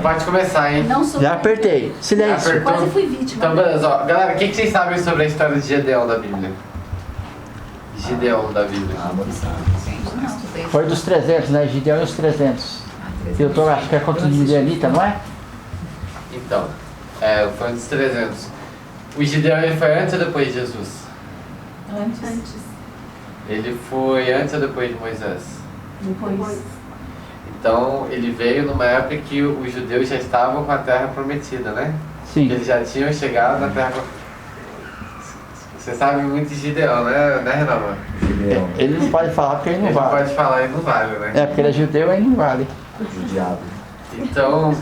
Pode começar, hein? Não sou. Já apertei. Silêncio. Apertou. Quase fui vítima. Então, beleza, ó. Galera, o que vocês sabem sobre a história de Gideão da Bíblia? Gideão da Bíblia. Abolição. Gente, não. Foi dos 300, né? Gideão e os 300. Eu tô, acho que é contra os midianitas, não é? Então, foi um dos 300. O Gideão, ele foi antes ou depois de Jesus? Antes. Ele foi antes ou depois de Moisés? Depois. Então, ele veio numa época que os judeus já estavam com a terra prometida, né? Sim. Eles já tinham chegado na terra prometida. Você sabe muito de Gideão, né, Renan? Gideão. Ele não pode falar porque ele não Ele não vale. pode falar e não vale, né? É, porque ele é judeu e não vale. Judiado. Então,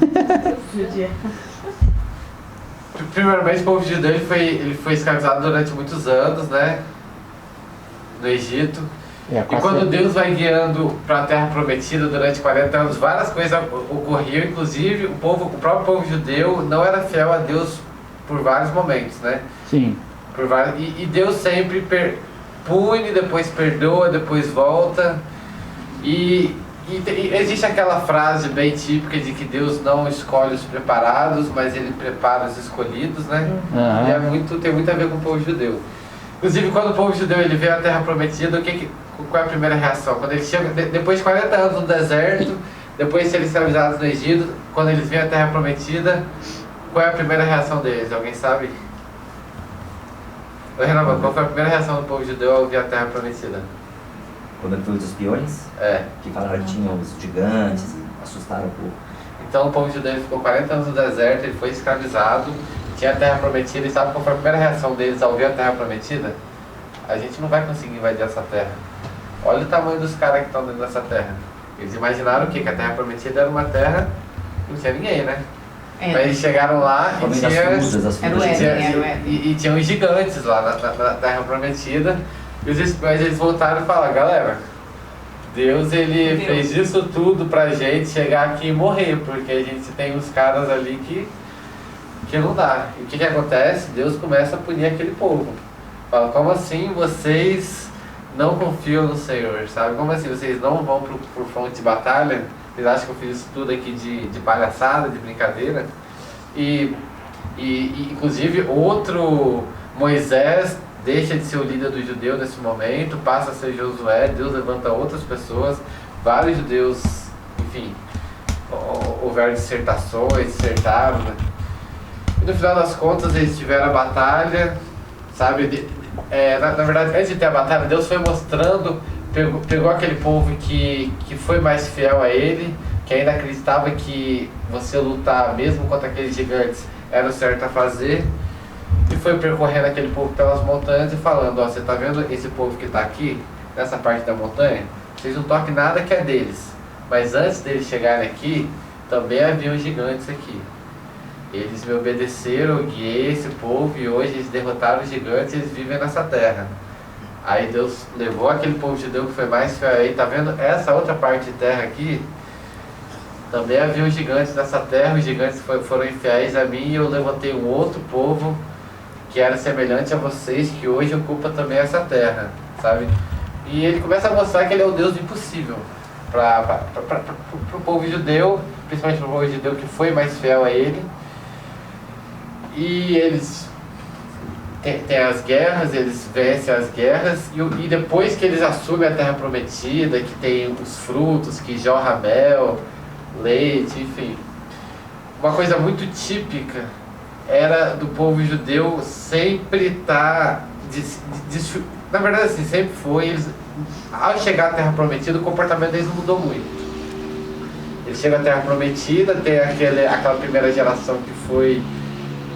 primeiramente, o povo judeu ele foi escravizado durante muitos anos, né? No Egito. É, E quando Deus vai guiando para a terra prometida durante 40 anos, várias coisas ocorriam, inclusive o próprio povo judeu não era fiel a Deus por vários momentos, né? Sim. E Deus sempre pune, depois perdoa, depois volta. E existe aquela frase bem típica de que Deus não escolhe os preparados, mas Ele prepara os escolhidos, né? Aham. E tem muito a ver com o povo judeu. Inclusive, quando o povo judeu ele vê a terra prometida, qual é a primeira reação? Quando eles chegam, depois de 40 anos no deserto, depois de serem escravizados no Egito, quando eles veem a terra prometida, qual é a primeira reação deles? Alguém sabe? Ô, Renan, qual foi a primeira reação do povo judeu ao ver a terra prometida? Quando ele foi os espiões, que falaram que tinham os gigantes e assustaram o povo. Então o povo judeu ele ficou 40 anos no deserto, ele foi escravizado, tinha a terra prometida, e sabe qual foi a primeira reação deles ao ver a terra prometida? A gente não vai conseguir invadir essa terra. Olha o tamanho dos caras que estão dentro dessa terra. Eles imaginaram o quê? Que a terra prometida era uma terra que não tinha ninguém, né? Mas eles chegaram lá e Comendo tinha... as Era o frutas. Éden. E tinham os gigantes lá na terra prometida. E os espiões eles voltaram e falaram: galera, Deus ele fez isso tudo pra gente chegar aqui e morrer, porque a gente tem uns caras ali que não dá. E o que acontece? Deus começa a punir aquele povo. Fala: como assim vocês não confiam no Senhor, sabe? Como assim vocês não vão pro fronte de batalha? Vocês acham que eu fiz isso tudo aqui de palhaçada, de brincadeira? E inclusive outro Moisés deixa de ser o líder do judeu nesse momento, passa a ser Josué, Deus levanta outras pessoas, vários judeus, enfim, houveram dissertaram, né? E no final das contas eles tiveram a batalha, sabe? Na verdade, antes de ter a batalha, Deus foi mostrando, pegou aquele povo que foi mais fiel a Ele, que ainda acreditava que você lutar mesmo contra aqueles gigantes era o certo a fazer, e foi percorrendo aquele povo pelas montanhas e falando: ó, você tá vendo esse povo que tá aqui, nessa parte da montanha? Vocês não toquem nada que é deles, mas antes deles chegarem aqui, também haviam gigantes aqui. Eles me obedeceram, eu guiei esse povo e hoje eles derrotaram os gigantes e eles vivem nessa terra. Aí Deus levou aquele povo judeu que foi mais fiel aí, tá vendo? Essa outra parte de terra aqui, também havia gigantes nessa terra, os gigantes foram infiéis a mim e eu levantei um outro povo que era semelhante a vocês, que hoje ocupa também essa terra, sabe? E ele começa a mostrar que ele é o Deus do impossível para o povo judeu, principalmente para o povo judeu que foi mais fiel a ele. E eles têm as guerras, eles vencem as guerras, e depois que eles assumem a terra prometida, que tem os frutos, que jorra mel, leite, enfim. Uma coisa muito típica era do povo judeu sempre estar... na verdade, assim, sempre foi. Eles, ao chegar à terra prometida, o comportamento deles não mudou muito. Eles chegam à terra prometida, tem aquela primeira geração que foi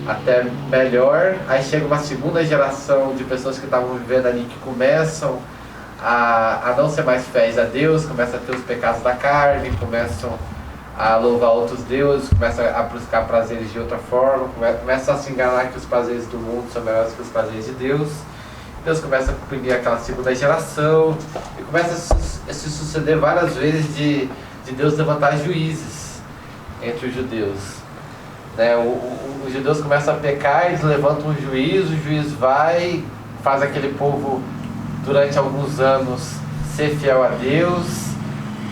até melhor, aí chega uma segunda geração de pessoas que estavam vivendo ali, que começam a não ser mais fiéis a Deus, começam a ter os pecados da carne, começam a louvar outros deuses, começam a buscar prazeres de outra forma, começam a se enganar que os prazeres do mundo são melhores que os prazeres de Deus. Deus começa a punir aquela segunda geração, e começa a se suceder várias vezes de Deus levantar juízes entre os judeus. Né? Os judeus começam a pecar, eles levantam um juiz, o juiz vai, faz aquele povo durante alguns anos ser fiel a Deus,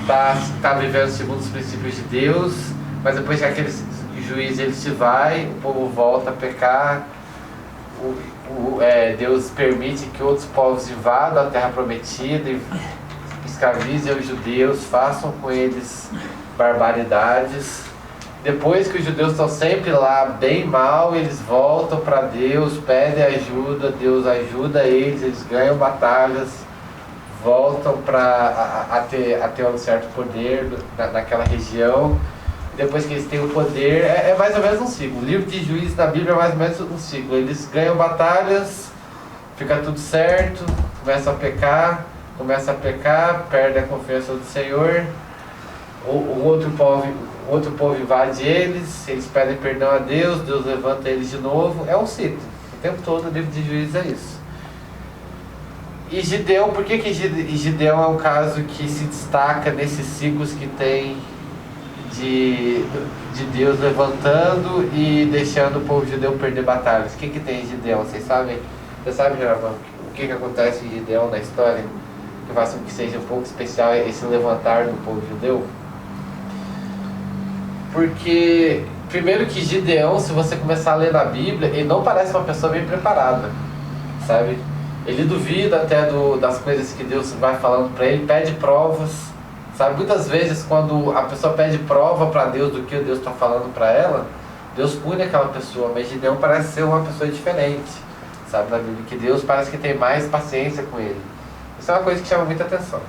tá vivendo segundo os princípios de Deus, mas depois que aquele juiz ele se vai, o povo volta a pecar, Deus permite que outros povos invadam a terra prometida e escravizem os judeus, façam com eles barbaridades. Depois que os judeus estão sempre lá bem mal, eles voltam para Deus, pedem ajuda, Deus ajuda eles, eles ganham batalhas, voltam a ter um certo poder naquela região. Depois que eles têm o poder, é mais ou menos um ciclo. O livro de Juízes na Bíblia é mais ou menos um ciclo. Eles ganham batalhas, fica tudo certo, começam a pecar, perdem a confiança do Senhor. O outro povo invade eles pedem perdão a Deus, Deus levanta eles de novo. É um ciclo. O tempo todo o livro de Juízes é isso. E Gideão, por que Gideão é um caso que se destaca nesses ciclos que tem de Deus levantando e deixando o povo judeu perder batalhas? O que tem em Gideão? Vocês sabem? Você sabe, Jaravão, o que acontece em Gideão na história que faz com que seja um pouco especial esse levantar do povo judeu? Porque, primeiro que Gideão, se você começar a ler na Bíblia, ele não parece uma pessoa bem preparada, sabe? Ele duvida até das coisas que Deus vai falando para ele, pede provas, sabe? Muitas vezes quando a pessoa pede prova para Deus do que Deus está falando para ela, Deus pune aquela pessoa, mas Gideão parece ser uma pessoa diferente, sabe? Na Bíblia, que Deus parece que tem mais paciência com ele. Isso é uma coisa que chama muita atenção.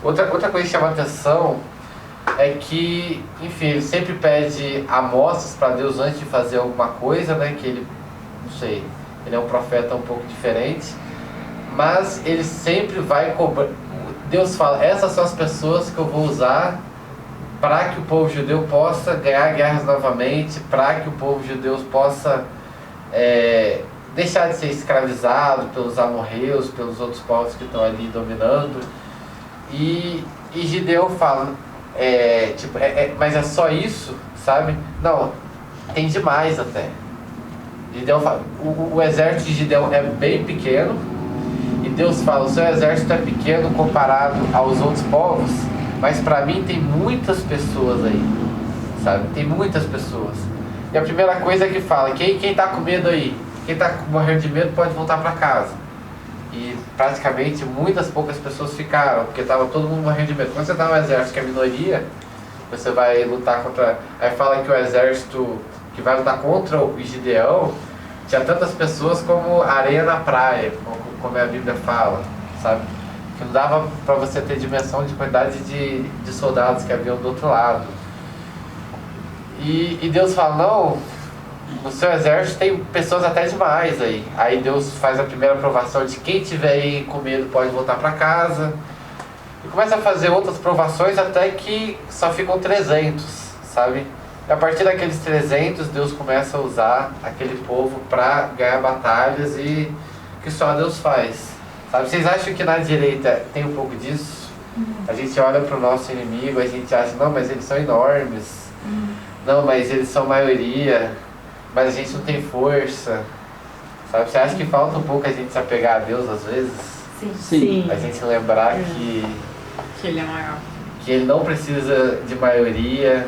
Outra coisa que chama atenção é que, enfim, ele sempre pede amostras para Deus antes de fazer alguma coisa, né? Que ele, não sei, ele é um profeta um pouco diferente, mas ele sempre vai cobrar. Deus fala, essas são as pessoas que eu vou usar para que o povo judeu possa ganhar guerras novamente, para que o povo judeu possa deixar de ser escravizado pelos amorreus, pelos outros povos que estão ali dominando. E Gideão fala, mas é só isso, sabe? Não, tem demais até. Gideão fala, o exército de Gideão é bem pequeno, e Deus fala, o seu exército é pequeno comparado aos outros povos, mas para mim tem muitas pessoas aí, sabe? Tem muitas pessoas. E a primeira coisa que fala, quem tá com medo aí? Quem tá morrendo de medo pode voltar para casa. E praticamente muitas poucas pessoas ficaram, porque estava todo mundo morrendo de medo. Quando você está no exército que é minoria, você vai lutar contra... Aí fala que o exército que vai lutar contra o Gideão tinha tantas pessoas como areia na praia, como a Bíblia fala, sabe? Que não dava para você ter dimensão de quantidade de soldados que haviam do outro lado. E Deus fala, não, no seu exército tem pessoas até demais aí. Aí Deus faz a primeira provação de quem tiver aí com medo pode voltar para casa. E começa a fazer outras provações até que só ficam 300, sabe? E a partir daqueles 300, Deus começa a usar aquele povo para ganhar batalhas e que só Deus faz, sabe? Vocês acham que na direita tem um pouco disso? A gente olha para o nosso inimigo, a gente acha, não, mas eles são enormes. Não, mas eles são maioria. Mas a gente não tem força, sabe? Você acha que falta um pouco a gente se apegar a Deus às vezes? Sim. A gente lembrar que Ele é maior. Que ele não precisa de maioria,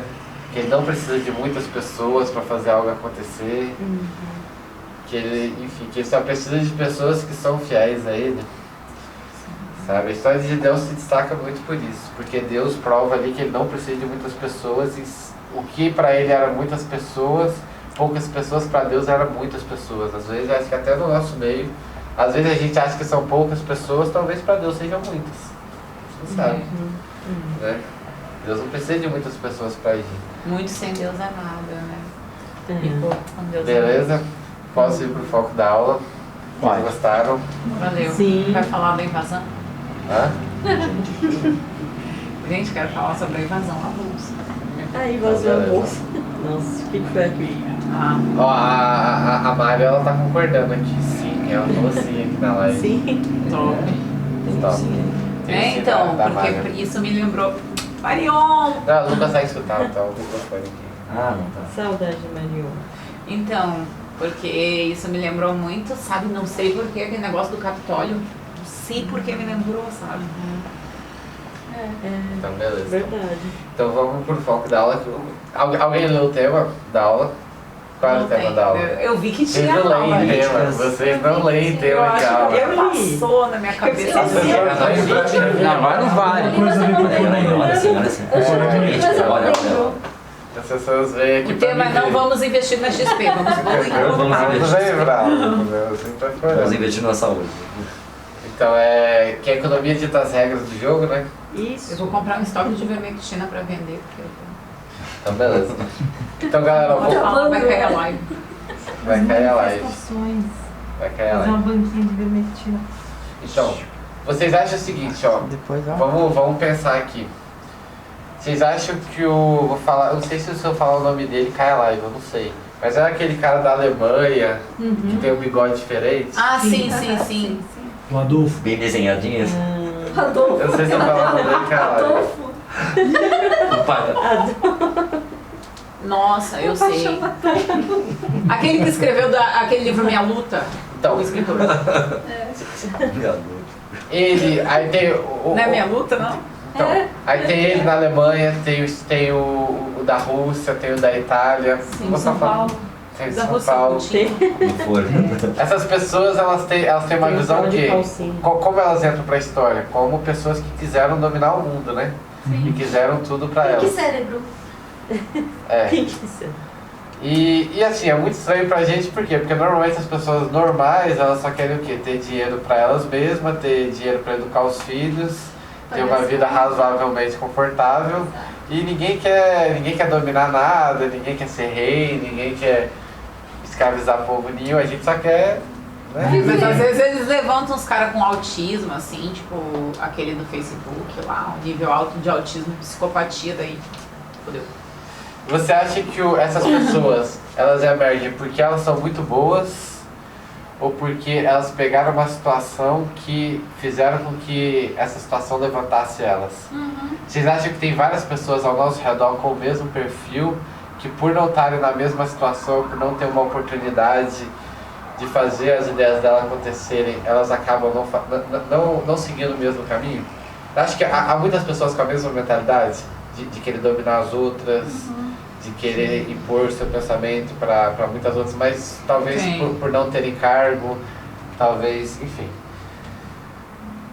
que ele não precisa de muitas pessoas para fazer algo acontecer. Que ele, enfim, que ele só precisa de pessoas que são fiéis a ele. Sabe? A história de Gideão se destaca muito por isso, porque Deus prova ali que ele não precisa de muitas pessoas e o que para ele era muitas pessoas, poucas pessoas, para Deus eram muitas pessoas. Às vezes, acho que até no nosso meio, às vezes a gente acha que são poucas pessoas, talvez para Deus sejam muitas. Você sabe? Né? Deus não precisa de muitas pessoas para agir. Muito sem Deus é nada, né? E pouco com Deus. Beleza? Posso ir pro foco da aula? Vocês gostaram? Valeu. Sim. Vai falar da invasão? Hã? Gente, quero falar sobre a invasão à bolsa. Aí vazou a bolsa. Nossa, o que foi aqui? Ó, a Mari, ela tá concordando aqui, sim. Ela falou sim aqui na live. Sim. Top. Então, porque isso me lembrou. Marion! Não, não consegue escutar, então o microfone aqui. Ah, não tá. Saudade de Marion. Então, porque isso me lembrou muito, sabe? Não sei porquê, aquele negócio do Capitólio. Não sei porquê me lembrou, sabe? Então, beleza. Verdade. Então vamos pro foco da aula. Alguém leu o tema da aula? Qual era o tema da aula? Eu vi que Vocês tinha não leem aula. tema, vocês não leem tema de aula. Eu li. Passou na minha cabeça. As pessoas não entendem. Não, agora não vale. Olha assim, olha assim. Olha. As pessoas veem aqui O tema é não vamos investir na XP, vamos voltar. Vamos lembrar, assim tá Vamos ficando. investir na saúde. Então que a economia dita as regras do jogo, né? Isso. Eu vou comprar um estoque de vermectina pra vender, porque eu tenho. Então beleza. Então galera, Vou falar, vai cair a live. vai cair a live. Estações. Vai cair a Fazer uma live. banquinha de vermectina. Então, vocês acham o seguinte, ó. Depois, ó. Vamos pensar aqui. Vocês acham que o. Vou falar. Eu não sei se eu falar o nome dele cai a live, eu não sei. Mas é aquele cara da Alemanha que tem um bigode diferente. Ah, sim. O Adolfo. Bem desenhadinho. Adolfo. Eu não sei se eu falar o nome dele cai a live. Adolfo. Nossa, eu sei. Aquele que escreveu aquele livro Minha Luta. Então, O escritor. ele. Aí tem o. Não é Minha Luta, não? Então, aí tem ele na Alemanha, tem o da Rússia, tem o da Itália. Sim, Vou só São falar. Paulo. Tem Da São Rússia, Paulo. Putin. Essas pessoas, elas têm uma Tem visão cara de de calcinha. como elas entram pra história? Como pessoas que quiseram dominar o mundo, né? E quiseram tudo pra Que elas. cérebro. É. Quem que isso é? E assim, é muito estranho pra gente, por quê? Porque normalmente as pessoas normais, elas só querem o quê? Ter dinheiro pra elas mesmas, ter dinheiro pra educar os filhos, ter uma vida razoavelmente confortável. E ninguém quer dominar nada, ninguém quer ser rei, ninguém quer escravizar povo nenhum, a gente só quer, né? Mas às vezes eles levantam os caras com autismo, assim, tipo aquele do Facebook lá, um nível alto de autismo e psicopatia, daí fodeu. Você acha que essas pessoas, elas emergem porque elas são muito boas ou porque elas pegaram uma situação que fizeram com que essa situação levantasse elas? Vocês acham que tem várias pessoas ao nosso redor com o mesmo perfil que por não estarem na mesma situação, por não ter uma oportunidade de fazer as ideias dela acontecerem, elas acabam não seguindo o mesmo caminho? Eu acho que há muitas pessoas com a mesma mentalidade de querer dominar as outras, de querer impor seu pensamento para muitas outras, mas talvez por não terem cargo, talvez, enfim.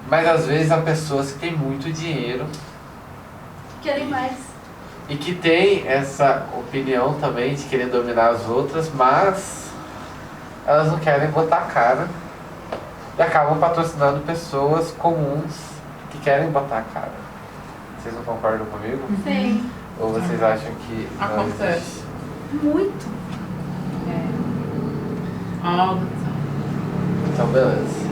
Mas às vezes há pessoas que têm muito dinheiro Querem mais. e que têm essa opinião também de querer dominar as outras, mas elas não querem botar a cara e acabam patrocinando pessoas comuns que querem botar a cara. Vocês não concordam comigo? Sim. Ou vocês acham que não Acontece. existe? Muito. Então, beleza.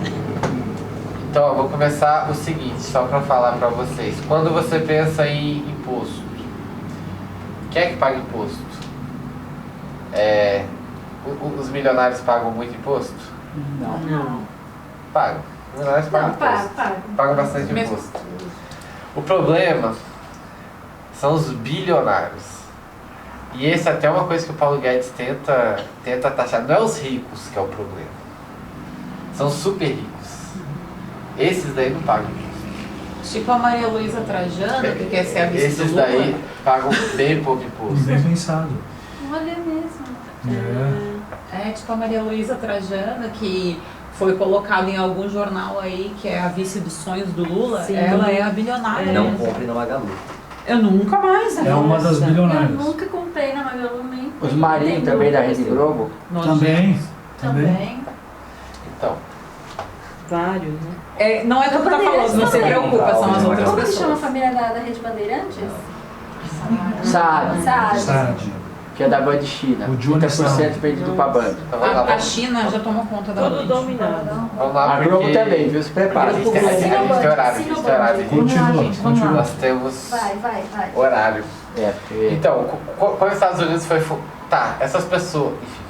Então, eu vou começar o seguinte, só para falar para vocês. Quando você pensa em imposto, quem é que paga imposto? Os milionários pagam muito imposto? Não. Pagam. Os milionários pagam Não, paga, imposto. paga. Pagam bastante Mesmo. imposto. O problema são os bilionários. E esse é até uma coisa que o Paulo Guedes tenta taxar. Não é os ricos que é o problema. São os super ricos. Esses daí não pagam imposto. Tipo a Maria Luísa Trajano, que quer ser a vice do Esses Lula. daí pagam bem pouco imposto. Bem pensado. Olha mesmo. É. Tipo a Maria Luísa Trajano, que foi colocada em algum jornal aí, que é a vice dos sonhos do Lula. Sim. Ela é a bilionária. Não compre no Magalu. Eu nunca mais. É uma das Eu bilionárias. nunca comprei na Magalu nem. Os marinhos também da Rede Globo. Também. Também. Então, Vários, né? Não é tu que tá falando, não se preocupa, são as outras Como que chama a pessoas. família da Rede Bandeirantes? Sabe? Sabe. Que é da Band China. O Johnny 30% vendido pra Band. então vamos lá. A China já tomou conta da Tudo Band. dominado. Vamos lá, A Globo porque também, viu? Se prepara. a gente tem horário, a gente tem horário. Continua. Nós temos Vai. horário. É, porque... Então, quando os Estados Unidos foi tá, essas pessoas, enfim,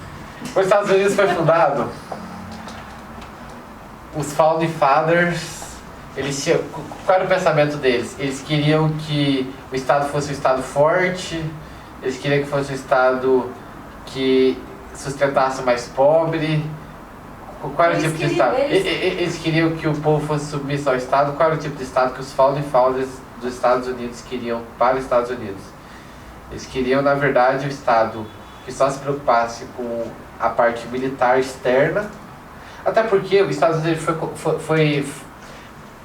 quando os Estados Unidos foi fundado, os Founding Fathers, eles tinham, qual era o pensamento deles? Eles queriam que o Estado fosse um Estado forte, eles queriam que fosse um Estado que sustentasse o mais pobre. Qual era o tipo de Estado? Eles queriam que o povo fosse submisso ao Estado. Qual era o tipo de Estado que os Founding Fathers dos Estados Unidos queriam para os Estados Unidos. Eles queriam, na verdade, o Estado que só se preocupasse com a parte militar externa, até porque os Estados Unidos foi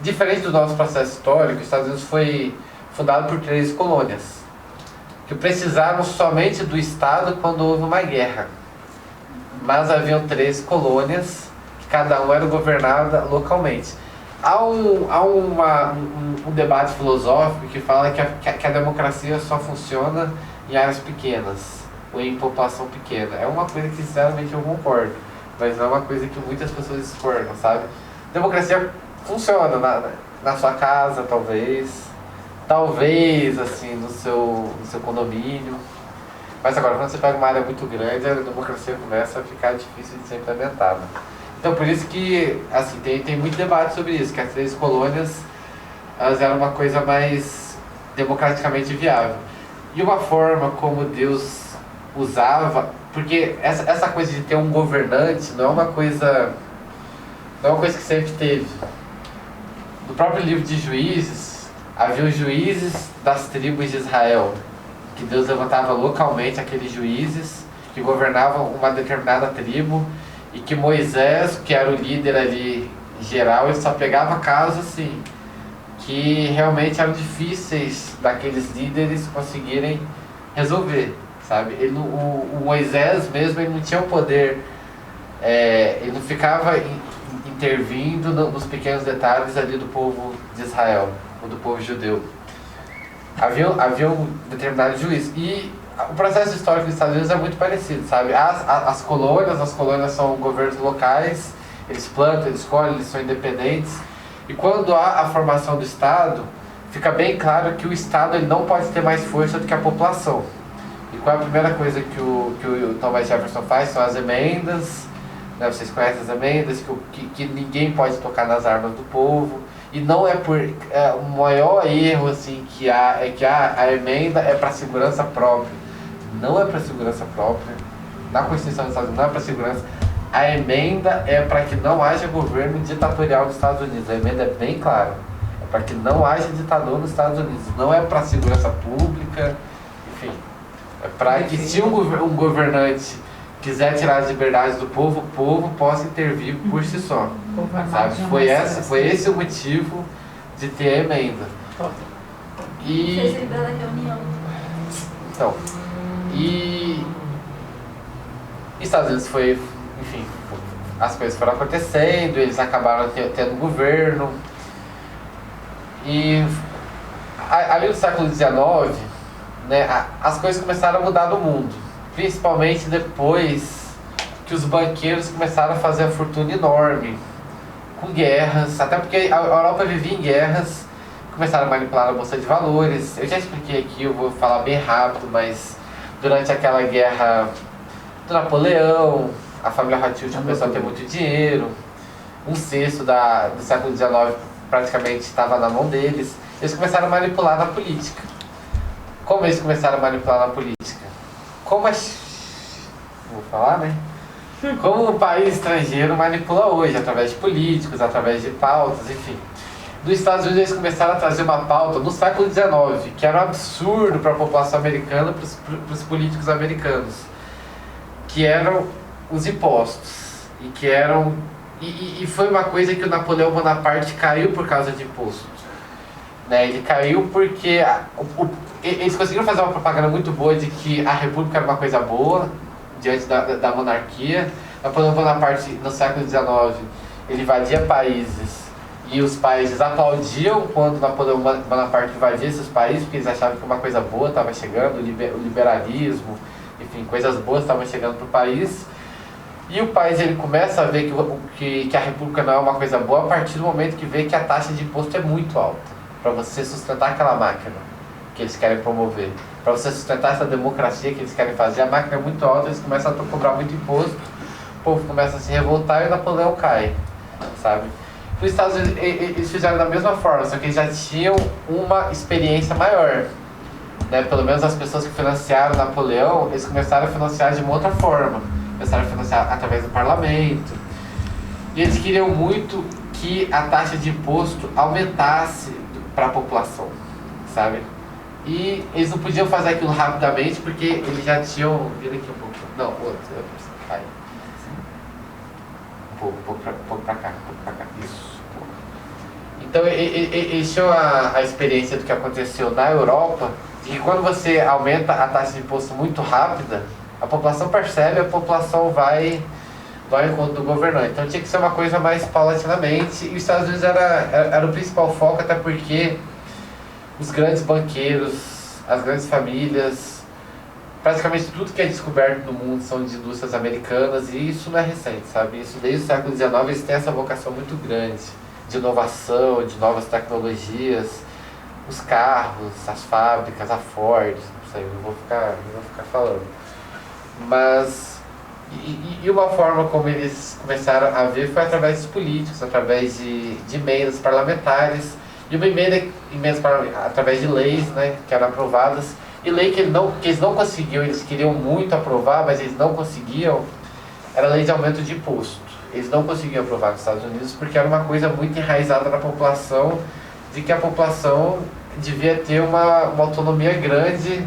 diferente do nosso processo histórico. Os Estados Unidos foi fundado por 13 colônias, que precisaram somente do Estado quando houve uma guerra. Mas haviam 13 colônias, que cada uma era governada localmente. Há um debate filosófico que fala que a democracia só funciona em áreas pequenas, ou em população pequena. É uma coisa que, sinceramente, eu concordo, mas não é uma coisa que muitas pessoas discordam, sabe? Democracia funciona na sua casa, talvez assim, no seu condomínio. Mas agora, quando você pega uma área muito grande, a democracia começa a ficar difícil de ser implementada. Então, por isso que, assim, tem muito debate sobre isso, que as 3 colônias, elas eram uma coisa mais democraticamente viável. E uma forma como Deus usava, porque essa coisa de ter um governante não é uma coisa que sempre teve. No próprio livro de Juízes, havia os juízes das tribos de Israel, que Deus levantava localmente aqueles juízes que governavam uma determinada tribo, e que Moisés, que era o líder ali geral, ele só pegava casos assim, que realmente eram difíceis daqueles líderes conseguirem resolver, sabe? O Moisés mesmo, ele não tinha o poder, ele não ficava intervindo nos pequenos detalhes ali do povo de Israel, ou do povo judeu. Havia um determinado juiz. E o processo histórico dos Estados Unidos é muito parecido, sabe? As colônias são governos locais, eles plantam, eles colhem, eles são independentes. E quando há a formação do Estado, fica bem claro que o Estado ele não pode ter mais força do que a população. E qual é a primeira coisa que o Thomas Jefferson faz? São as emendas, né? Vocês conhecem as emendas, que ninguém pode tocar nas armas do povo. E não é por... o maior erro assim, que há é que a emenda é para segurança própria. Não é para segurança própria. Na Constituição dos Estados Unidos não é para segurança. A emenda é para que não haja governo ditatorial nos Estados Unidos. A emenda é bem clara. É para que não haja ditador nos Estados Unidos. Não é para segurança pública. Enfim. É para que se um governante quiser tirar as liberdades do povo, o povo possa intervir por si só. Sabe? Foi esse o motivo de ter a emenda. E... Fez lembrar da reunião. Então, e Estados Unidos foi, enfim, as coisas foram acontecendo, eles acabaram tendo governo. E ali no século XIX, né, as coisas começaram a mudar no mundo. Principalmente depois que os banqueiros começaram a fazer a fortuna enorme, com guerras, até porque a Europa vivia em guerras, começaram a manipular a bolsa de valores. Eu já expliquei aqui, eu vou falar bem rápido, mas durante aquela guerra do Napoleão, a família Rothschild começou a ter muito dinheiro, 1/6 do século XIX praticamente estava na mão deles. Eles começaram a manipular na política. Como eles começaram a manipular na política? Vou falar, né? Como o país estrangeiro manipula hoje, através de políticos, através de pautas, enfim. Dos Estados Unidos eles começaram a trazer uma pauta no século XIX, que era um absurdo para a população americana, para os políticos americanos, que eram os impostos. E foi uma coisa que o Napoleão Bonaparte caiu por causa de imposto. Né? Ele caiu porque eles conseguiram fazer uma propaganda muito boa de que a república era uma coisa boa diante da monarquia. Napoleão Bonaparte, no século XIX, ele invadia países e os países aplaudiam quando Napoleão Bonaparte invadia esses países, porque eles achavam que uma coisa boa estava chegando, o liberalismo, enfim, coisas boas estavam chegando para o país. E o país ele começa a ver que a república não é uma coisa boa a partir do momento que vê que a taxa de imposto é muito alta para você sustentar aquela máquina que eles querem promover. Para você sustentar essa democracia que eles querem fazer, a máquina é muito alta, eles começam a cobrar muito imposto, o povo começa a se revoltar e o Napoleão cai, sabe? Os Estados Unidos, eles fizeram da mesma forma, só que eles já tinham uma experiência maior. Né? Pelo menos as pessoas que financiaram Napoleão, eles começaram a financiar de uma outra forma. Começaram a financiar através do parlamento. E eles queriam muito que a taxa de imposto aumentasse para a população. sabe? E eles não podiam fazer aquilo rapidamente porque eles já tinham... Vira aqui um pouco. Não, outro. Cai. Um pouco pra cá. Isso. Então eles tinham a experiência do que aconteceu na Europa, de que quando você aumenta a taxa de imposto muito rápida, a população percebe, a população vai ao encontro do governante. Então tinha que ser uma coisa mais paulatinamente, e os Estados Unidos era o principal foco, até porque os grandes banqueiros, as grandes famílias, praticamente tudo que é descoberto no mundo são de indústrias americanas, e isso não é recente, sabe? Isso desde o século XIX eles têm essa vocação muito grande de inovação, de novas tecnologias, os carros, as fábricas, a Ford, não sei, não vou ficar falando. Mas, e uma forma como eles começaram a ver foi através dos políticos, através de emendas parlamentares, e uma emenda através de leis, né, que eram aprovadas, e lei que eles não conseguiam, eles queriam muito aprovar, mas eles não conseguiam, era a lei de aumento de imposto. Eles não conseguiam aprovar nos Estados Unidos porque era uma coisa muito enraizada na população, de que a população devia ter uma autonomia grande,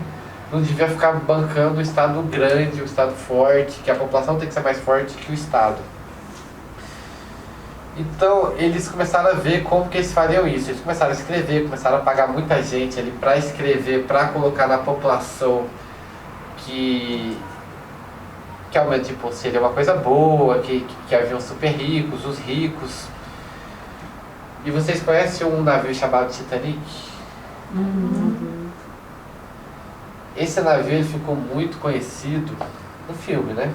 não devia ficar bancando um Estado grande, um Estado forte, que a população tem que ser mais forte que o Estado. Então eles começaram a ver como que eles fariam isso. Eles começaram a escrever, começaram a pagar muita gente ali para escrever, para colocar na população que aumento de imposto seria uma coisa boa, que haviam super ricos, os ricos. E vocês conhecem um navio chamado Titanic? Esse navio ele ficou muito conhecido no filme, né?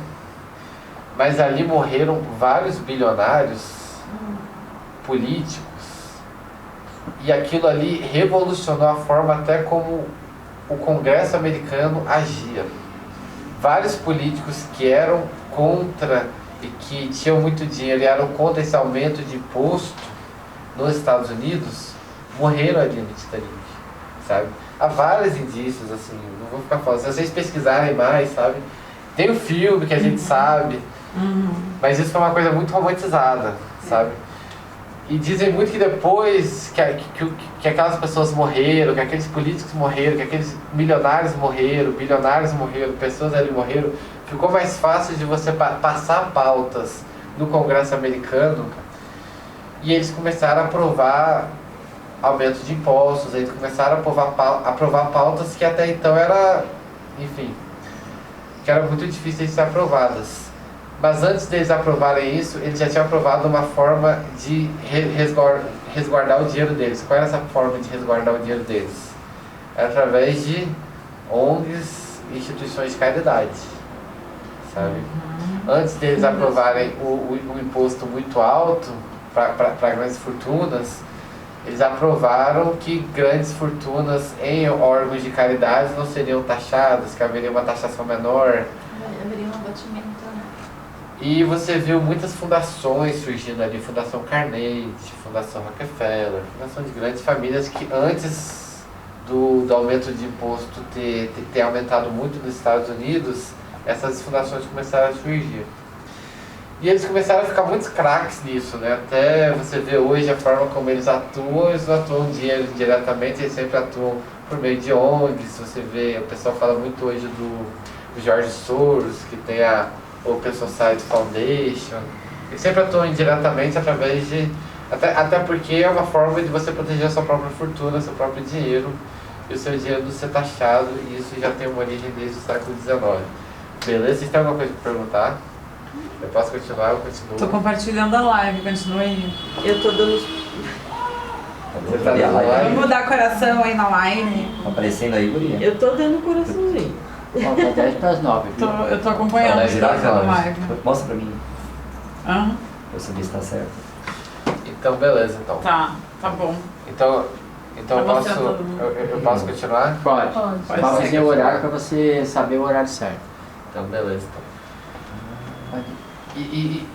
Mas ali morreram vários bilionários políticos, e aquilo ali revolucionou a forma até como o Congresso americano agia. Vários políticos que eram contra e que tinham muito dinheiro e eram contra esse aumento de imposto nos Estados Unidos morreram ali no Titanic, sabe? Há vários indícios, assim, não vou ficar falando, se vocês pesquisarem mais, sabe? Tem o filme que a gente sabe, mas isso foi uma coisa muito romantizada, sabe? E dizem muito que depois que aquelas pessoas morreram, que aqueles políticos morreram, que aqueles bilionários morreram, pessoas ali morreram, ficou mais fácil de você passar pautas no Congresso americano, e eles começaram a aprovar aumento de impostos, eles começaram a aprovar pautas que até então que eram muito difíceis de ser aprovadas. Mas antes deles aprovarem isso, eles já tinham aprovado uma forma de resguardar o dinheiro deles. Qual era essa forma de resguardar o dinheiro deles? Era através de ONGs e instituições de caridade, sabe? Antes deles aprovarem o imposto muito alto para grandes fortunas, eles aprovaram que grandes fortunas em órgãos de caridade não seriam taxadas, que haveria uma taxação menor. Haveria um abatimento, né? E você viu muitas fundações surgindo ali, Fundação Carnegie, Fundação Rockefeller, fundação de grandes famílias que antes do aumento de imposto ter aumentado muito nos Estados Unidos, essas fundações começaram a surgir. E eles começaram a ficar muito craques nisso, né? Até você vê hoje a forma como eles não atuam dinheiro diretamente, eles sempre atuam por meio de ONGs. Você vê, o pessoal fala muito hoje do George Soros, que tem a Open Society Foundation. Eles sempre atuam indiretamente através de... Até porque é uma forma de você proteger a sua própria fortuna, seu próprio dinheiro, e o seu dinheiro não ser taxado, e isso já tem uma origem desde o século XIX. Beleza? Vocês têm alguma coisa para perguntar? Eu posso continuar? Eu continuo. Tô compartilhando a live, continua aí. Eu tô dando. Você tá dando live? Vamos dar coração aí na live. Tá aparecendo aí, guria? Eu tô dando coraçãozinho. Falta 10 para as 9. Eu tô acompanhando Vai a virar live. Mostra pra mim, Aham. pra eu saber se tá certo. Então, beleza, então. Tá bom. Então Tá eu posso, mostrando todo mundo. eu posso continuar? Pode. Pode. Vai fazer o horário para você saber o horário certo. Então, beleza. Então. Pode. E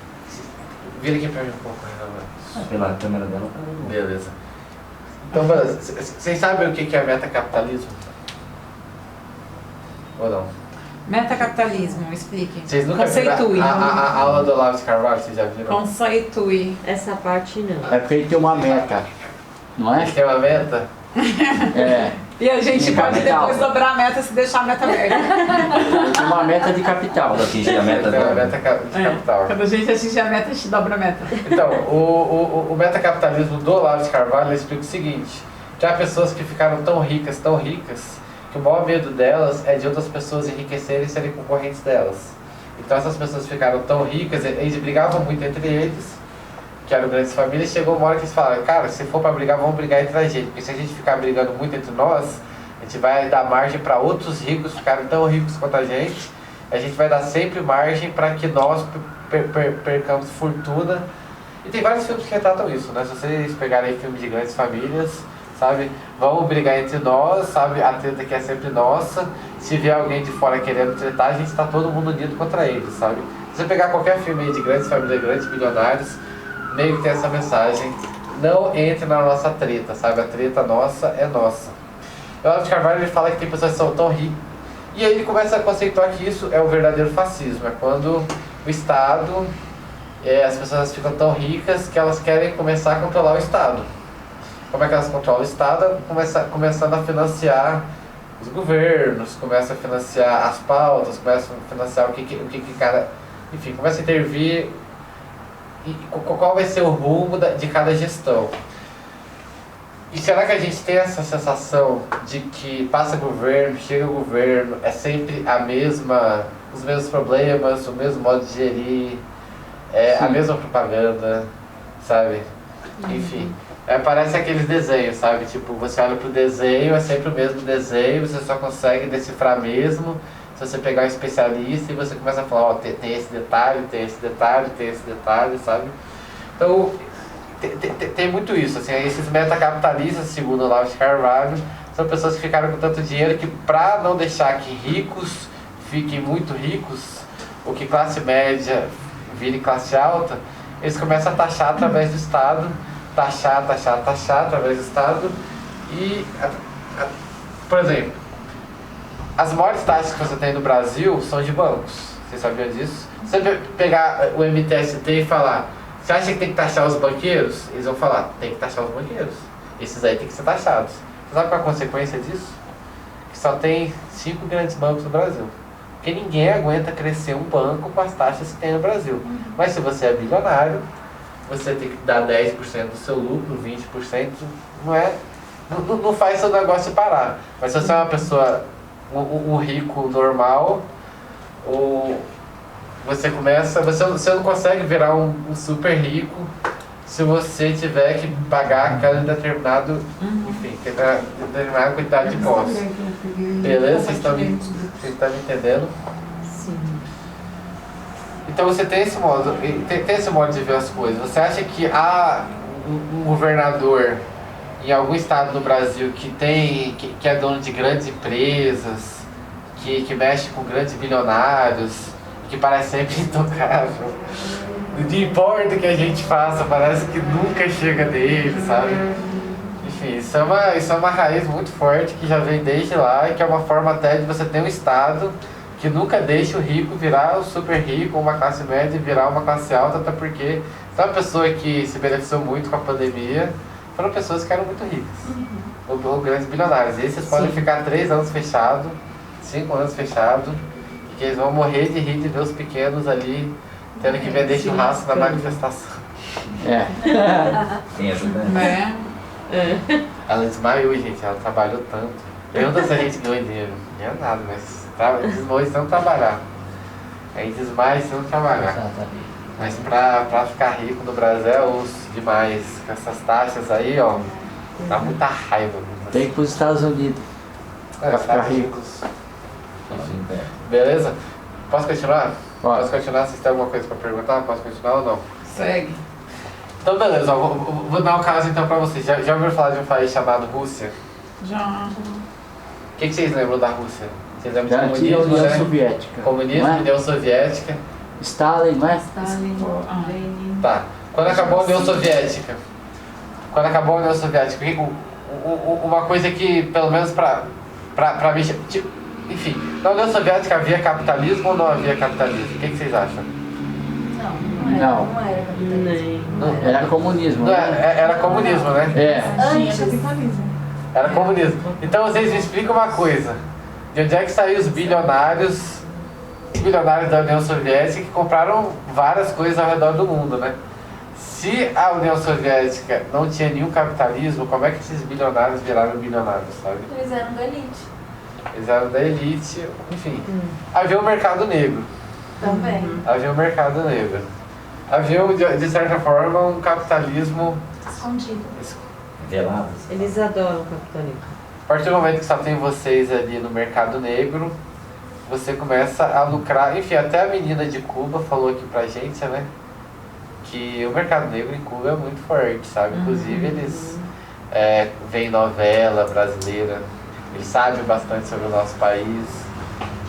vira aqui pra mim um pouco, Renan. Pela câmera dela tá bom. Beleza. Então, beleza. Vocês sabem o que é metacapitalismo? Ou não? Metacapitalismo, explique. Vocês nunca Conceitue. viram a aula do Olavo de Carvalho, vocês já viram? Conceitue. Essa parte não. É porque ele tem uma meta, não é? Tem uma meta? É. E a gente Sim, pode capital. depois dobrar a meta se deixar a meta aberta. Uma meta de capital. Quando atingir a meta Então, a do... meta de capital. Quando a gente atingir a meta, a gente dobra a meta. Então, o metacapitalismo do Olavo de Carvalho explica o seguinte: que há pessoas que ficaram tão ricas, que o maior medo delas é de outras pessoas enriquecerem e serem concorrentes delas. Então essas pessoas ficaram tão ricas, eles brigavam muito entre eles, que eram grandes famílias, chegou uma hora que eles falaram, cara, se for pra brigar, vamos brigar entre a gente, porque se a gente ficar brigando muito entre nós, a gente vai dar margem para outros ricos ficarem tão ricos quanto a gente vai dar sempre margem para que nós percamos fortuna. E tem vários filmes que retratam isso, né? Se vocês pegarem filmes de grandes famílias, sabe, vamos brigar entre nós, sabe, a treta que é sempre nossa, se vier alguém de fora querendo tretar, a gente tá todo mundo unido contra eles, sabe. Se você pegar qualquer filme aí de grandes famílias, grandes milionários, meio que tem essa mensagem, não entre na nossa treta, sabe, a treta nossa é nossa. O Olavo de Carvalho, ele fala que tem pessoas que são tão ricas, e aí ele começa a conceituar que isso é o verdadeiro fascismo, é quando o Estado, as pessoas ficam tão ricas que elas querem começar a controlar o Estado. Como é que elas controlam o Estado? Começando a financiar os governos, começa a financiar as pautas, começa a financiar o que cada... Enfim, começa a intervir e qual vai ser o rumo de cada gestão. E será que a gente tem essa sensação de que passa governo, chega o governo, é sempre os mesmos problemas, o mesmo modo de gerir, a mesma propaganda, sabe? Enfim. Parece aqueles desenhos, sabe? Tipo, você olha pro desenho, é sempre o mesmo desenho, você só consegue decifrar mesmo se você pegar um especialista e você começa a falar, ó, tem esse detalhe, tem esse detalhe, tem esse detalhe, sabe? Então, tem muito isso, assim, esses metacapitalistas, segundo o Olavo de Carvalho, são pessoas que ficaram com tanto dinheiro que pra não deixar que ricos fiquem muito ricos, ou que classe média vire classe alta, eles começam a taxar através do Estado, taxar através do Estado e, por exemplo, as maiores taxas que você tem no Brasil são de bancos, vocês sabiam disso? Se você pegar o MTST e falar, você acha que tem que taxar os banqueiros? Eles vão falar, tem que taxar os banqueiros, esses aí tem que ser taxados. Você sabe qual é a consequência disso? Que só tem 5 grandes bancos no Brasil. Porque ninguém aguenta crescer um banco com as taxas que tem no Brasil. Mas se você é bilionário, você tem que dar 10% do seu lucro, 20%, não faz seu negócio parar. Mas se você é uma pessoa, um rico normal, você não consegue virar um super rico se você tiver que pagar aquela determinada quantidade de impostos. Beleza? Vocês estão me entendendo? Sim. Então você tem esse modo, de ver as coisas. Você acha que há um governador em algum estado no Brasil que é dono de grandes empresas, que mexe com grandes bilionários, que parece sempre intocável? Não importa o que a gente faça, parece que nunca chega nele, sabe? Enfim, isso é uma raiz muito forte que já vem desde lá e que é uma forma até de você ter um estado que nunca deixa o rico virar o super rico, uma classe média virar uma classe alta, até porque se uma pessoa que se beneficiou muito com a pandemia foram pessoas que eram muito ricas, ou grandes bilionários. Esses podem ficar 3 anos fechados, 5 anos fechados, e que eles vão morrer de rir de ver os pequenos ali tendo que vender churrasco na manifestação. Tem ajuda? Ela desmaiou, gente, ela trabalhou tanto. Pergunta se a gente ganhou dinheiro. Não é nada, mas desmaiou sem não trabalhar. Aí desmaia sem não trabalhar. Mas pra ficar rico no Brasil é osso demais. Com essas taxas aí, ó, dá muita raiva. Tem que ir para os Estados Unidos pra ficar rico. Beleza? Posso continuar? Pode. Posso continuar? Vocês têm alguma coisa pra perguntar? Posso continuar ou não? Segue. Então beleza, ó, vou dar um caso então pra vocês. Já ouviram falar de um país chamado Rússia? Já. O que vocês lembram da Rússia? Vocês lembram Da de antiga comunismo, União né? Soviética. Comunismo, Não é? União Soviética. Stalin, não é? Stalin, Lenin. Tá. Quando acabou a União Soviética, uma coisa que, pelo menos pra mim, tipo, enfim, na União Soviética havia capitalismo ou não havia capitalismo? O que vocês acham? Não era capitalismo. Era comunismo. Não, Né? era comunismo, né? É. Antes, Era comunismo. Então vocês me explicam uma coisa. De onde é que saíram os bilionários da União Soviética que compraram várias coisas ao redor do mundo, né? Se a União Soviética não tinha nenhum capitalismo, como é que esses bilionários viraram bilionários, sabe? Eles eram da elite. Eles eram da elite, enfim. Havia um mercado negro. Também. Havia um mercado negro. Havia, de certa forma, um capitalismo Escondido. Velado. Eles adoram o capitalismo. A partir do momento que só tem vocês ali no mercado negro, você começa a lucrar. Enfim, até a menina de Cuba falou aqui pra gente, né? Que o mercado negro em Cuba é muito forte, sabe? Inclusive eles veem novela brasileira, eles sabem bastante sobre o nosso país,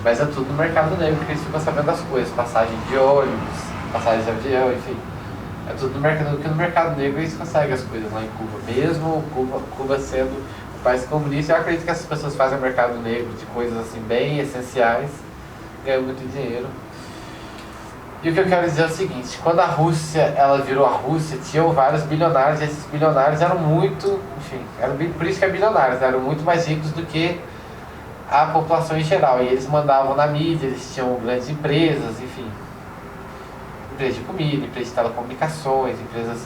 mas é tudo no mercado negro que eles ficam sabendo das coisas, passagem de ônibus, passagem de avião, enfim. É tudo no mercado negro, porque no mercado negro eles conseguem as coisas lá em Cuba. Mesmo Cuba sendo um país comunista, eu acredito que essas pessoas fazem o mercado negro de coisas assim bem essenciais, ganham muito dinheiro. E o que eu quero dizer é o seguinte, quando a Rússia, ela virou a Rússia, tinham vários bilionários, e esses bilionários eram muito, enfim, por isso que é bilionários, eram muito mais ricos do que a população em geral. E eles mandavam na mídia, eles tinham grandes empresas, enfim, empresas de comida, empresas de telecomunicações, empresas...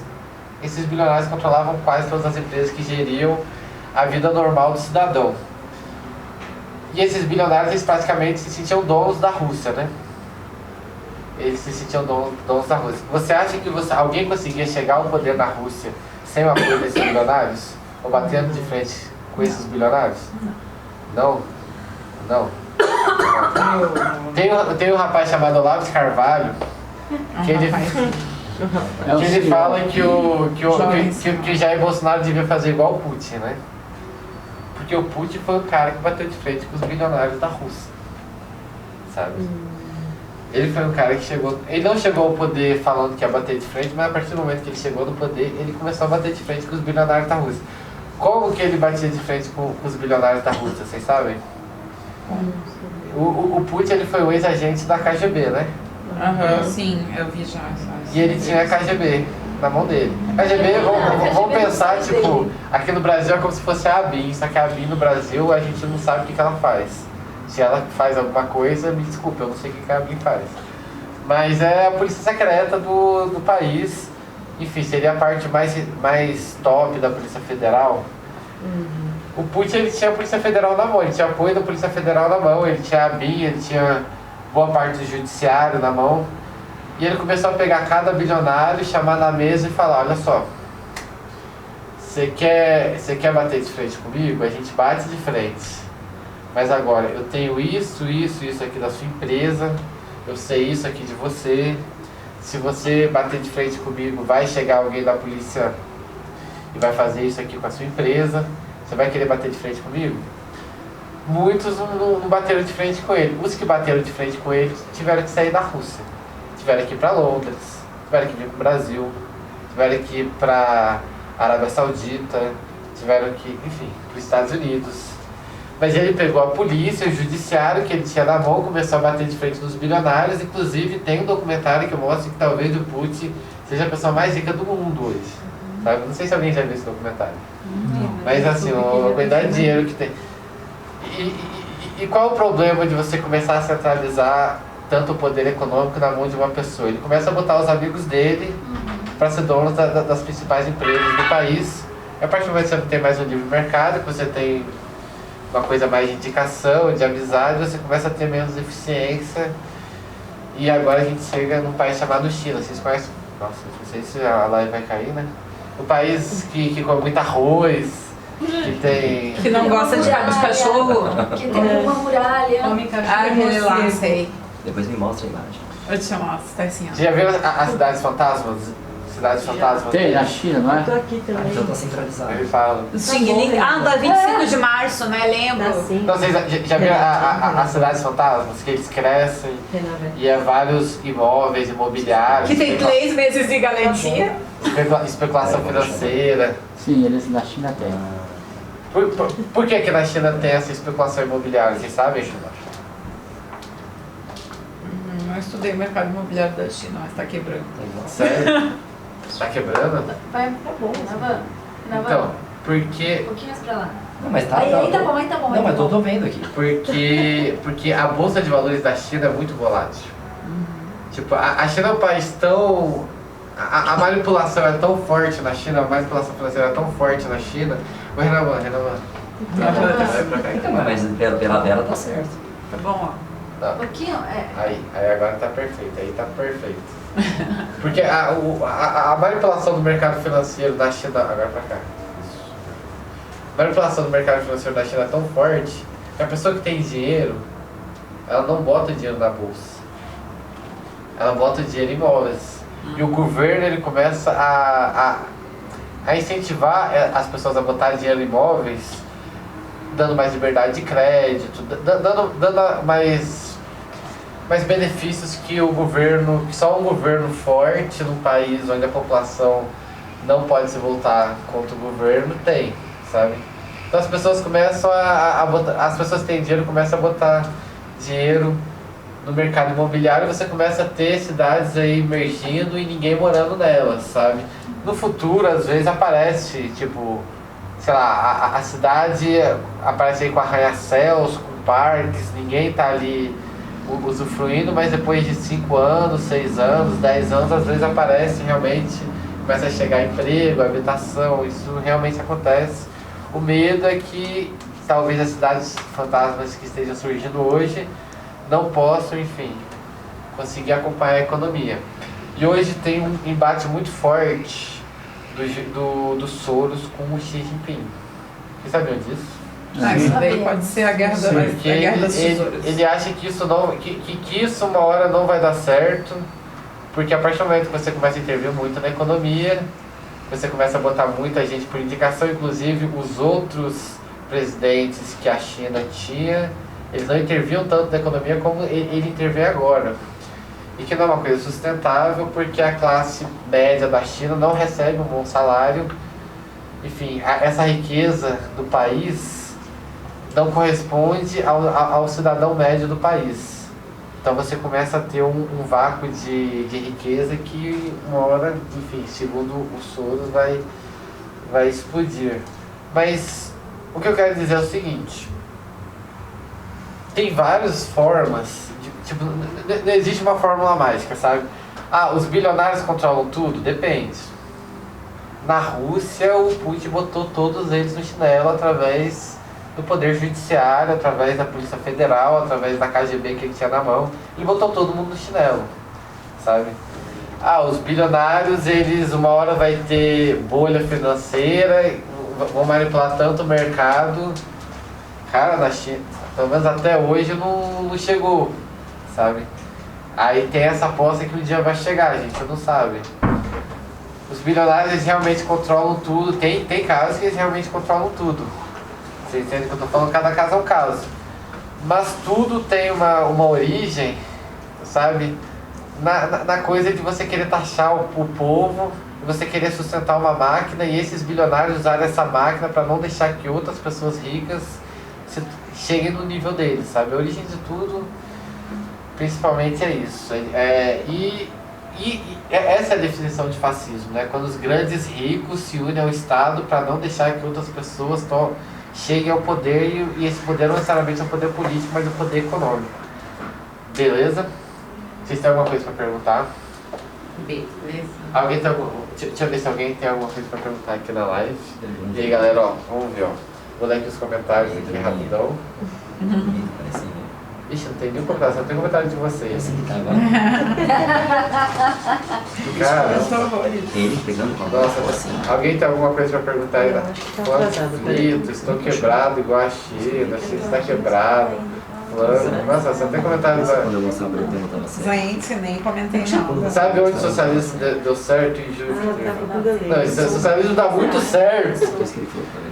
Esses bilionários controlavam quase todas as empresas que geriam a vida normal do cidadão. E esses bilionários, eles praticamente se sentiam donos da Rússia, né? Eles se sentiam donos da Rússia. Você acha que alguém conseguia chegar ao poder na Rússia sem o apoio desses bilionários? Ou batendo de frente com esses bilionários? Não? Não. Tem um rapaz chamado Olavo de Carvalho que ele fala que Jair Bolsonaro devia fazer igual o Putin, né? Porque o Putin foi o cara que bateu de frente com os bilionários da Rússia, sabe? Ele foi um cara que chegou... Ele não chegou ao poder falando que ia bater de frente, mas a partir do momento que ele chegou no poder, ele começou a bater de frente com os bilionários da Rússia. Como que ele batia de frente com os bilionários da Rússia, vocês sabem? O Putin, ele foi o ex-agente da KGB, né? Sim, eu vi já. E ele tinha a KGB na mão dele. A KGB, vamos pensar, tipo, aqui no Brasil é como se fosse a ABIN, só que a ABIN no Brasil a gente não sabe o que ela faz. Se ela faz alguma coisa, me desculpe, eu não sei o que a ABIN faz. Mas é a polícia secreta do país. Enfim, seria a parte mais top da Polícia Federal. O Putin, ele tinha a Polícia Federal na mão, ele tinha apoio da Polícia Federal na mão, ele tinha a ABIN, ele tinha boa parte do judiciário na mão. E ele começou a pegar cada bilionário, chamar na mesa e falar, olha só, você quer bater de frente comigo? A gente bate de frente. Mas agora, eu tenho isso aqui da sua empresa, eu sei isso aqui de você. Se você bater de frente comigo, vai chegar alguém da polícia e vai fazer isso aqui com a sua empresa. Você vai querer bater de frente comigo? Muitos não bateram de frente com ele. Os que bateram de frente com ele tiveram que sair da Rússia. Tiveram que ir para Londres, tiveram que vir para o Brasil, tiveram que ir para a Arábia Saudita, tiveram que, enfim, para os Estados Unidos. Mas ele pegou a polícia, o judiciário que ele tinha na mão, começou a bater de frente nos bilionários. Inclusive tem um documentário que mostra que talvez o Putin seja a pessoa mais rica do mundo hoje, sabe? Não sei se alguém já viu esse documentário. Mas assim, a quantidade de dinheiro que tem. E qual é o problema de você começar a centralizar tanto o poder econômico na mão de uma pessoa? Ele começa a botar os amigos dele para ser dono das principais empresas do país. E a partir do momento que você não tem mais um livre mercado, que você tem uma coisa mais de indicação, de amizade, você começa a ter menos eficiência. E agora a gente chega num país chamado China. Vocês conhecem? Nossa, não sei se a live vai cair, né? Um país que come muito arroz, que tem... Que não gosta de carne de cachorro. Que tem uma muralha. Aquele lá, sei. Depois me mostra a imagem. Eu te chamo, tá assim, ó. Você já viu as cidades fantasmas? Cidades fantasmas? Tem, na China, não é? Eu tô aqui também. Então tá centralizado. Ele fala. Xing Ling. Da 25 de março, né? Lembro. Tá sim. Então, vocês já viram as cidades fantasmas? Que eles crescem e é vários imóveis, imobiliários. Que tem 3 meses de garantia. Especulação financeira. Sim, eles na China tem. Por que na China tem essa especulação imobiliária? Vocês sabem? Eu estudei o mercado imobiliário da China, mas tá quebrando. Sério? Tá quebrando? Tá bom, na van. Então, porque... Um pouquinho mais pra lá. Não, mas tá. Aí Não, tá bom, aí tá bom. Não, mas tô vendo aqui. Porque a bolsa de valores da China é muito volátil. Tipo, a China é um país tão... A manipulação é tão forte na China, a manipulação financeira é tão forte na China. Vai, Renan. Então, mas pela dela tá certo. Tá bom, ó. Um pouquinho, Aí agora tá perfeito, aí tá perfeito. Porque a manipulação do mercado financeiro da China... Agora pra cá. A manipulação do mercado financeiro da China é tão forte que a pessoa que tem dinheiro, ela não bota dinheiro na bolsa. Ela bota dinheiro em imóveis. E o governo, ele começa a incentivar as pessoas a botar dinheiro em imóveis, dando mais liberdade de crédito, dando mais benefícios que só um governo forte num país onde a população não pode se voltar contra o governo tem, sabe? Então as pessoas começam a botar, as pessoas que têm dinheiro começam a botar dinheiro no mercado imobiliário, você começa a ter cidades aí emergindo e ninguém morando nelas, sabe? No futuro, às vezes aparece, tipo, sei lá, a cidade aparece aí com arranha-céus, com parques, ninguém tá ali usufruindo, mas depois de 5 anos, 6 anos, 10 anos, às vezes aparece realmente, começa a chegar emprego, habitação, isso realmente acontece. O medo é que talvez as cidades fantasmas que estejam surgindo hoje não possam, enfim, conseguir acompanhar a economia. E hoje tem um embate muito forte do Soros com o Xi Jinping. Vocês sabiam disso? Isso daí pode ser a guerra das tesouras. Ele acha que isso, que isso uma hora não vai dar certo, porque a partir do momento que você começa a intervir muito na economia, você começa a botar muita gente por indicação, inclusive os outros presidentes que a China tinha, eles não interviam tanto na economia como ele intervém agora. E que não é uma coisa sustentável, porque a classe média da China não recebe um bom salário. Enfim, essa riqueza do país não corresponde ao cidadão médio do país. Então você começa a ter um vácuo de riqueza que uma hora, enfim, segundo o Soros, vai explodir. Mas o que eu quero dizer é o seguinte: tem várias formas, tipo, não existe uma fórmula mágica, sabe? Os bilionários controlam tudo? Depende. Na Rússia, o Putin botou todos eles no chinelo através do poder judiciário, através da Polícia Federal, através da KGB que ele tinha na mão, e botou todo mundo no chinelo, sabe? Os bilionários, eles uma hora vai ter bolha financeira, vão manipular tanto o mercado. Cara, na China, pelo menos até hoje não chegou, sabe? Aí tem essa aposta que um dia vai chegar, a gente não sabe. Os bilionários, eles realmente controlam tudo, tem casos que eles realmente controlam tudo. Você entende o que eu tô falando? Cada caso é um caso. Mas tudo tem uma origem, sabe? Na coisa de você querer taxar o povo, você querer sustentar uma máquina, e esses bilionários usarem essa máquina para não deixar que outras pessoas ricas cheguem no nível deles, sabe? A origem de tudo, principalmente, é isso. E essa é a definição de fascismo, né? Quando os grandes ricos se unem ao Estado para não deixar que outras pessoas cheguem ao poder, e esse poder não necessariamente é um poder político, mas é um poder econômico. Beleza? Vocês têm alguma coisa para perguntar? Beleza. Deixa eu ver se alguém tem alguma coisa para perguntar aqui na live. E aí, galera, vamos ver, Vou ler aqui os comentários aqui rapidão. Ixi, não tem nenhum comentário, só tem comentário de vocês. Cara, ele pegando com a nossa, assim. alguém tem alguma coisa pra perguntar aí? Acho que tá atrasado. Estou quebrado igual a China está quebrado. Nossa, só tem comentário. Quando eu mostrava pra ele, perguntava assim. Gente, nem comentei nada. Sabe onde o socialismo deu certo em julho? Não, o socialismo dá muito certo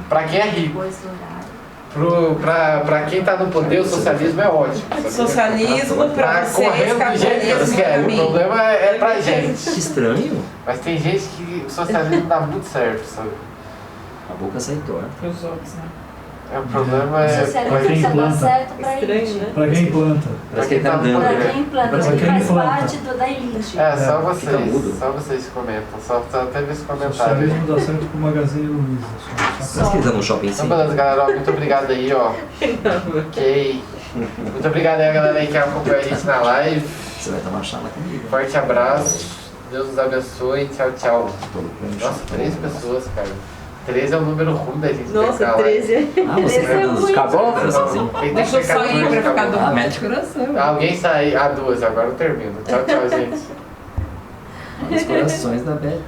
pra quem é rico. Pra quem tá no poder, o socialismo é ótimo. Socialismo pra vocês, correndo do jeito que eles querem. O problema é pra gente. Que estranho. Mas tem gente que o socialismo dá muito certo, sabe? A boca sai torta. Pros outros, né? O problema é. O Pra socialismo quem precisa dar planta. certo pra Estranho, elite. né? Pra quem planta. Parece que ele tá andando, Pra né? quem planta, Pra ele quem faz planta. parte da elite. É, só Fica mudo. vocês. Só vocês comentam. Só teve esse O comentário. socialismo dá certo pro Magazine Luiza. Só. Parece que eles andam no shopping Então, sim. beleza, galera. Ó, muito obrigado aí, ó. Ok. Muito obrigado aí, galera aí que acompanhou a gente na live. Você vai tomar chala comigo. Forte abraço. Deus nos abençoe. Tchau, tchau. Todo mundo Nossa, 3 pessoas, cara. 13 é um número ruim da gente Nossa, pegar lá. 13. Ah, você Esse vai é dando muito. acabou? Coraçãozinho. Tem que Deixa eu ficar só ir pra ficar acabou. do- Ah, mete coração. Alguém sair. 2, agora eu termino. Tchau, tchau, gente. Os corações da Beth.